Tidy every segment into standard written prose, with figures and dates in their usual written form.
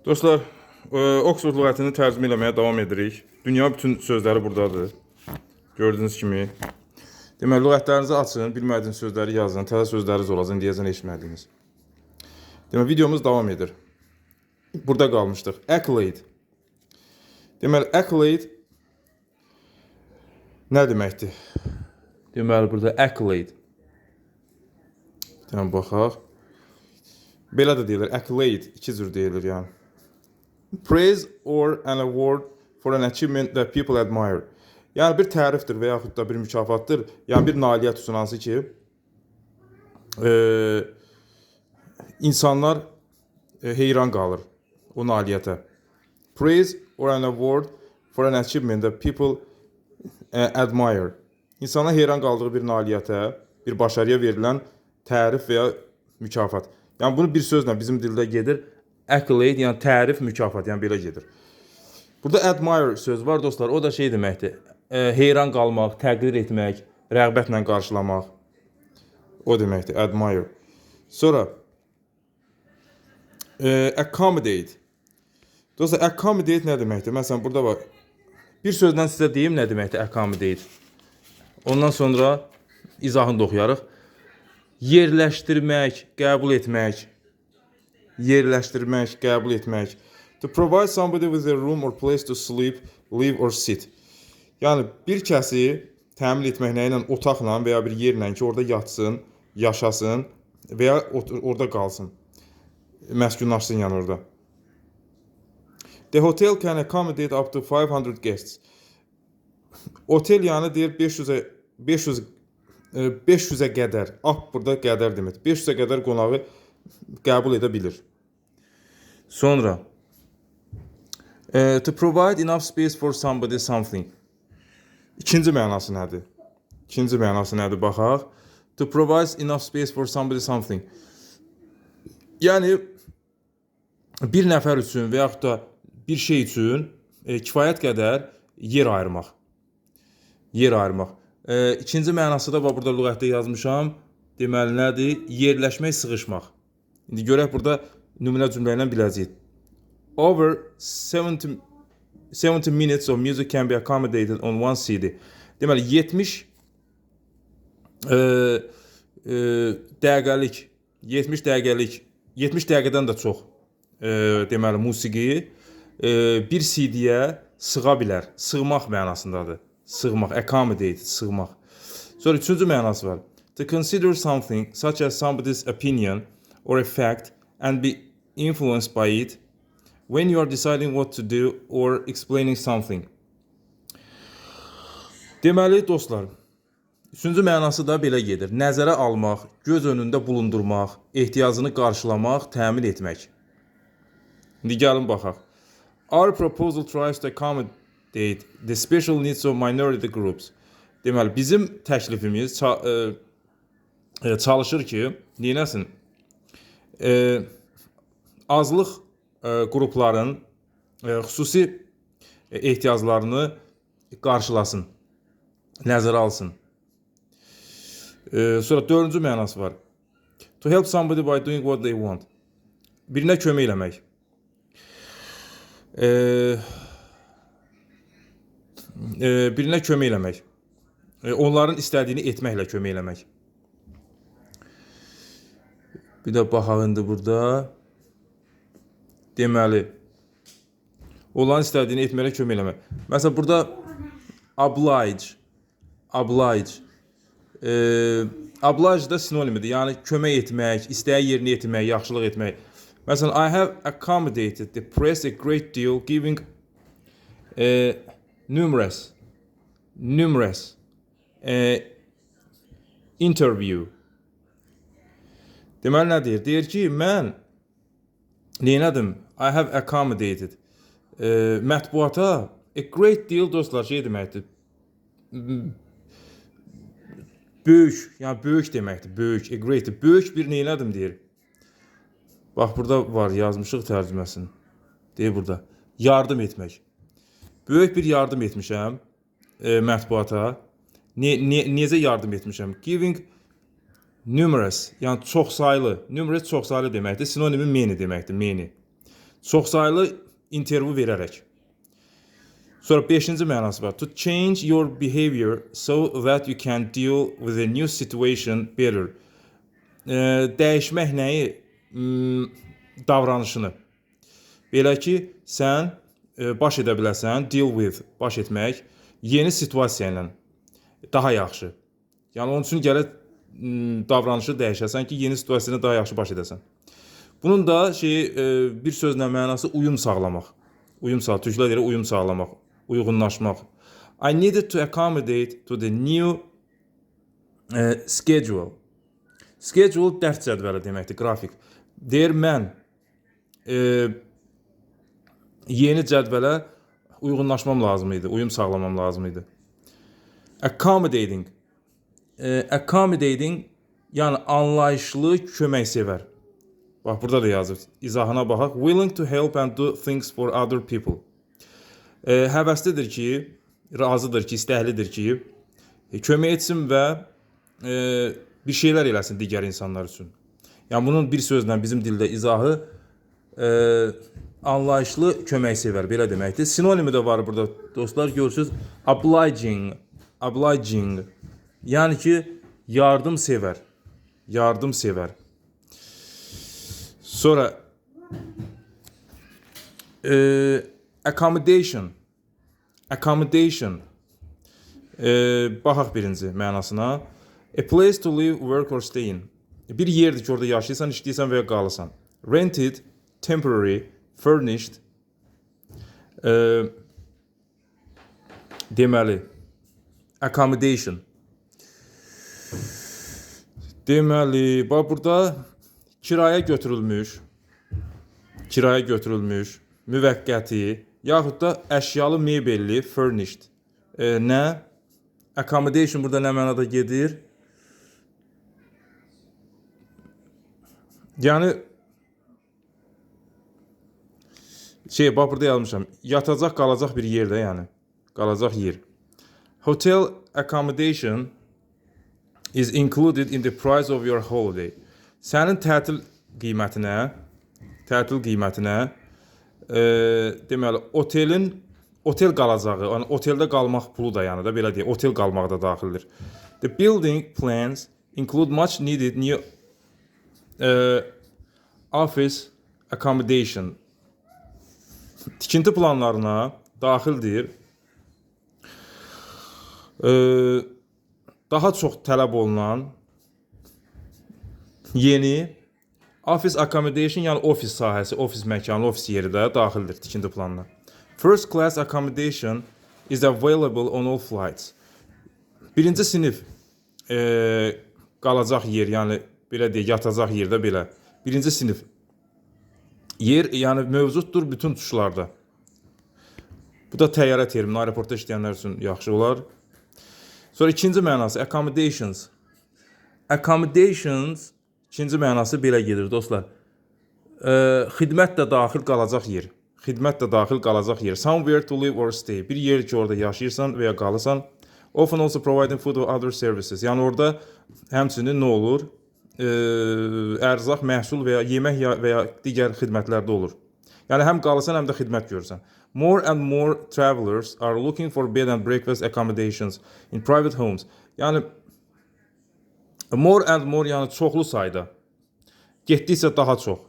Dostlar, Oxford lüğətini tərcümə eləməyə davam edirik. Dünya bütün sözləri buradadır. Gördüyünüz kimi. Deməli, lüğətlərinizi açın, bilmədiyiniz sözləri yazın, təzə sözləriniz olacaq, deyəcən eşitmədiniz. Deməli, videomuz davam edir. Burada qalmışdıq. Accolade. Deməli, accolade nə deməkdir? Deməli, burada accolade. Deməli, baxaq. Belə də deyilir, accolade, iki cür deyilir yəni. Praise or an award for an achievement that people admire. Yəni bir tərifdir və yaxud da bir mükafatdır. Yəni bir nailiyyət üçün hansı ki, insanlar heyran qalır o nailiyyətə. Praise or an award for an achievement that people admire. İnsanlar heyran qaldığı bir nailiyyətə, bir başarıya verilən tərif və ya mükafat. Yəni bunu bir sözlə bizim dildə gedir. Accolade, yəni tərif, mükafat, yəni belə gedir. Burada admire söz var dostlar, o da şey deməkdir. Heyran qalmaq, təqdir etmək, rəğbətlə qarşılamaq. O deməkdir, admire. Sonra accommodate. Dostlar, accommodate nə deməkdir? Məsələn, burada var. Bir sözlə sizə deyim nə deməkdir accommodate. Ondan sonra izahını da oxuyarıq. Yerləşdirmək, qəbul etmək. Yerləşdirmək, qəbul etmək. To provide somebody with a room or place to sleep, live or sit. Yəni bir kəsi təmin etmək nə ilə, otaqla və ya bir yerlə ki, orada yatsın, yaşasın və ya orada qalsın. Məskunlaşsın yəni orada. The hotel can accommodate up to 500 guests. Otel yəni deyir 500'ə qədər. Burada qədər deməkdir. 500'ə qədər qonağı qəbul edə bilir. Sonra to provide enough space for somebody something. İkinci mənası nədir? İkinci mənası nədir? Baxaq. To provide enough space for somebody something. Yəni bir nəfər üçün və yaxud da bir şey üçün kifayət qədər yer ayırmaq. Yer ayırmaq. İkinci mənası da burada lüğətdə yazmışam. Deməli nədir? Yerləşmək, sıxışmaq. İndi görək burada nümunə cümlə ilə biləcəyik. Over 70 minutes of music can be accommodated on one CD. Deməli 70 dəqiqəlik, 70 dəqiqədən də çox deməli musiqi bir CD-yə sığa bilər. Sığmaq mənasındadır. Sığmaq, accommodate, sığmaq. Sonra üçüncü mənası var. To consider something such as somebody's opinion or a fact and be influenced by it when you are deciding what to do or explaining something. Deməli dostlar, üçüncü mənası da belə gedir. Nəzərə almaq, göz önündə bulundurmaq, ehtiyacını qarşılamaq, təmin etmək. İndi gəlin baxaq. Our proposal tries to accommodate the special needs of minority groups. Deməli, bizim təklifimiz çalışır ki, neyləsin? Azlıq qrupların xüsusi ehtiyaclarını qarşılasın, nəzərə alsın. Sonra dördüncü mənası var. To help somebody by doing what they want. Birinə kömək eləmək. Birinə kömək eləmək. Onların istədiyini etməklə kömək eləmək. Bir də baxaq indi burada. Deməli, onların istədiyini etməklə kömək eləmək. Məsələn, burada oblige. Oblige da sinonimidir. Yəni, kömək etmək, istəyi yerinə etmək, yaxşılıq etmək. Məsələn, I have accommodated the press a great deal, giving numerous interview. Deməli, nə deyir? Deyir ki, mən neylədim? I have accommodated. Mətbuata a great deal dostlar şey deməkdir. Böyük, yəni böyük deməkdir. Böyük, a great, böyük bir neylədim deyir. Bax, burada var, yazmışıq tərcüməsini. Deyir burada, yardım etmək. Böyük bir yardım etmişəm mətbuata. Necə yardım etmişəm? Giving numerous, yəni çoxsaylı. Numerous çoxsaylı deməkdir. Sinonimi many deməkdir, many. Çoxsaylı intervyu verərək. Sonra 5-ci mənası var. To change your behavior so that you can deal with a new situation better. Dəyişmək nəyi? Davranışını. Belə ki, sən baş edə biləsən, deal with, baş etmək, yeni situasiya ilə daha yaxşı. Yəni, onun üçün gərək davranışı dəyişəsən ki, yeni situasiyada daha yaxşı baş edəsən. Bunun da bir sözlə mənası uyum sağlamaq. Türklər deyir, uyum sağlamaq, uyğunlaşmaq. I needed to accommodate to the new schedule. Schedule dərs cədvəli deməkdir, qrafik. Deyir, mən yeni cədvələ uyğunlaşmam lazım idi, uyum sağlamam lazım idi. Accommodating. Accommodating, yəni anlayışlı, köməksevər. Bax, burada da yazır. İzahına baxaq. Willing to help and do things for other people. Həvəslidir ki, razıdır ki, istəklidir ki, kömək etsin və bir şeylər eləsin digər insanlar üçün. Yəni, bunun bir sözlə bizim dildə izahı anlayışlı, köməksevər, belə deməkdir. Sinonimi də var burada, dostlar, görürsünüz. Obliging. Obliging. Yəni ki, yardımsevər. Yardımsevər. Sonra accommodation. Accommodation. Baxaq birinci mənasına. A place to live, work or stay in. Bir yerdir ki, orada yaşayırsan, işləyirsən və ya qalırsan. Rented, temporary, furnished. Deməli, accommodation. Deməli, bax burada kiraya götürülmüş, müvəqqəti, yaxud da əşyalı mebelli, furnished. Nə? Accommodation burada nə mənada gedir? Yəni, bax burada yazmışam, yatacaq, qalacaq bir yerdə, yəni, qalacaq yer. Hotel accommodation is included in the price of your holiday. Sənin tətil qiymətinə, deməli, otel qalacağı, yəni oteldə qalmaq pulu da, yəni da belə deyək, otel qalmaq da daxildir. The building plans include much needed new office accommodation. Tikinti planlarına daxildir. Daha çox tələb olunan yeni office accommodation, yəni ofis sahəsi, ofis məkanı, ofis yeri də daxildir tikinti planına. First class accommodation is available on all flights. Birinci sinif qalacaq yer, yəni belə deyək, yatacaq yerdə belə. Birinci sinif yer, yəni mövcuddur bütün uçuşlarda. Bu da təyyarə termini, aeroportda işləyənlər üçün yaxşı olar. Sonra ikinci mənası, accommodations. Accommodations, ikinci mənası belə gedir, dostlar. Xidmət də daxil qalacaq yer. Xidmət də daxil qalacaq yer. Somewhere to live or stay. Bir yer ki, orada yaşayırsan və ya qalırsan. Often also providing food or other services. Yəni orada həmçinin nə olur? Ərzaq, məhsul və ya yemək və ya digər xidmətlərdə olur. Yəni həm qalırsan, həm də xidmət görürsən. More and more travelers are looking for bed and breakfast accommodations in private homes. Yəni more and more, yəni çoxlu sayda. Getdikcə daha çox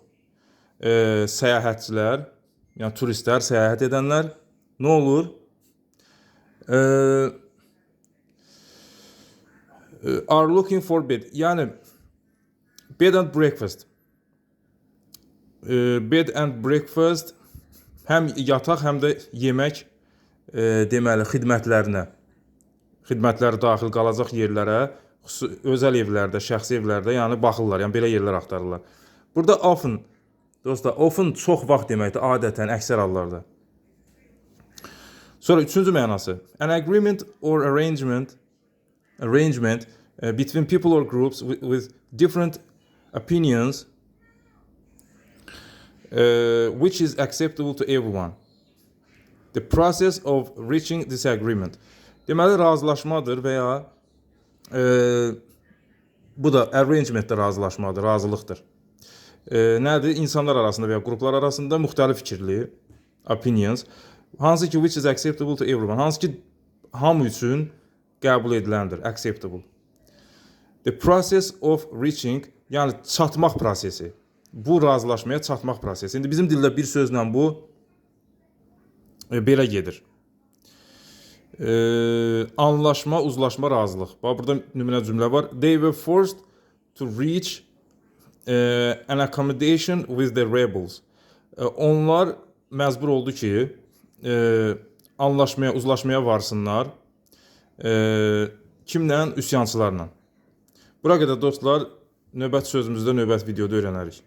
səyahətçilər, yəni turistlər, səyahət edənlər nə olur? Are looking for bed. Yəni bed and breakfast. Bed and breakfast həm yataq, həm də yemək deməli xidmətləri daxil qalacaq yerlərə, özəl evlərdə, şəxsi evlərdə, yəni baxırlar, yəni belə yerlər axtarırlar. Burada often, dostlar, often çox vaxt deməkdir, adətən, əksər hallarda. Sonra üçüncü mənası, an agreement or arrangement between people or groups with different opinions which is acceptable to everyone. The process of reaching this agreement. Deməli, razılaşmadır və ya bu da arrangement də razılaşmadır, razılıqdır. Nədir? İnsanlar arasında və ya qruplar arasında müxtəlif fikirli, opinions, hansı ki which is acceptable to everyone, hansı ki hamı üçün qəbul ediləndir, acceptable. The process of reaching, yəni çatmaq prosesi. Bu razılaşmaya çatmaq prosesi. İndi bizim dildə bir sözlə bu belə gedir. Anlaşma, uzlaşma, razılıq. Bax, burada nümunə cümlə var. They were forced to reach an accommodation with the rebels. Onlar məcbur oldu ki, anlaşmaya, uzlaşmaya varsınlar. Kimlə? Üsyançılarla. Bura qədər dostlar, növbəti sözümüzdə, növbəti videoda öyrənərik.